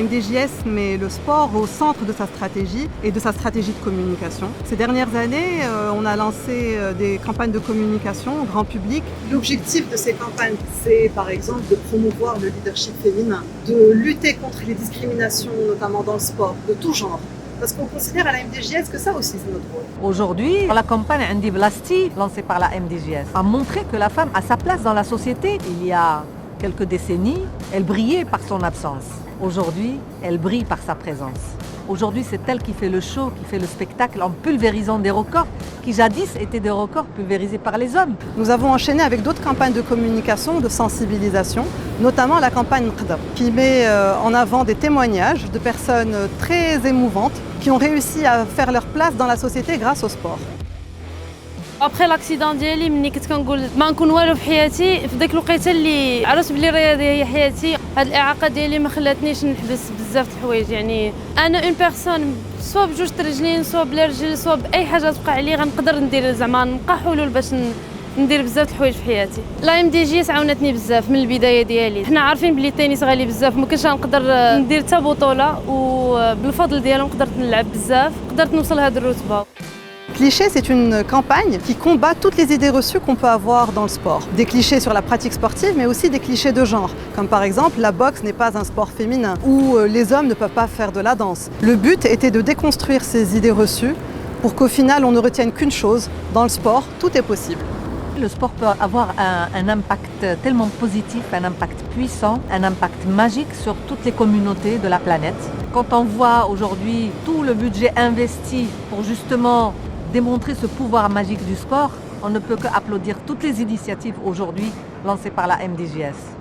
MDJS met le sport au centre de sa stratégie et de sa stratégie de communication. Ces dernières années, on a lancé des campagnes de communication au grand public. L'objectif de ces campagnes, c'est par exemple de promouvoir le leadership féminin, de lutter contre les discriminations, notamment dans le sport, de tout genre. Parce qu'on considère à la MDJS que ça aussi c'est notre rôle. Aujourd'hui, la campagne Indi Blasti, lancée par la MDJS, a montré que la femme a sa place dans la société. Il y a quelques décennies, elle brillait par son absence. Aujourd'hui, elle brille par sa présence. Aujourd'hui, c'est elle qui fait le show, qui fait le spectacle en pulvérisant des records qui jadis étaient des records pulvérisés par les hommes. Nous avons enchaîné avec d'autres campagnes de communication, de sensibilisation, notamment la campagne Nqdar, qui met en avant des témoignages de personnes très émouvantes qui ont réussi à faire leur place dans la société grâce au sport. ابخي لاكسيدون ديالي ملي كنت كنقول ما نكون والو في حياتي في ديك الوقيته اللي عرفت بلي الرياضه هي حياتي هاد الاعاقه ديالي ما خلاتنيش نحبس بزاف د الحوايج يعني انا اون بيرسون سوا بجوج رجلين سوا بلا رجل سوا باي حاجه توقع عليا غنقدر ندير زعما نلقى حلول باش ندير بزاف د الحوايج في حياتي. لا ام دي جي عاونتني بزاف من البدايه ديالي. حنا عارفين بلي التنس غالي بزاف ما كنتش نقدر ندير حتى بطوله وبالفضل ديالهم قدرت نلعب بزاف قدرت نوصل لهاد الرتبه. Cliché, c'est une campagne qui combat toutes les idées reçues qu'on peut avoir dans le sport. Des clichés sur la pratique sportive, mais aussi des clichés de genre. Comme par exemple, la boxe n'est pas un sport féminin, ou les hommes ne peuvent pas faire de la danse. Le but était de déconstruire ces idées reçues pour qu'au final, on ne retienne qu'une chose. Dans le sport, tout est possible. Le sport peut avoir un impact tellement positif, un impact puissant, un impact magique sur toutes les communautés de la planète. Quand on voit aujourd'hui tout le budget investi pour justement démontrer ce pouvoir magique du sport, on ne peut qu'applaudir toutes les initiatives aujourd'hui lancées par la MDJS.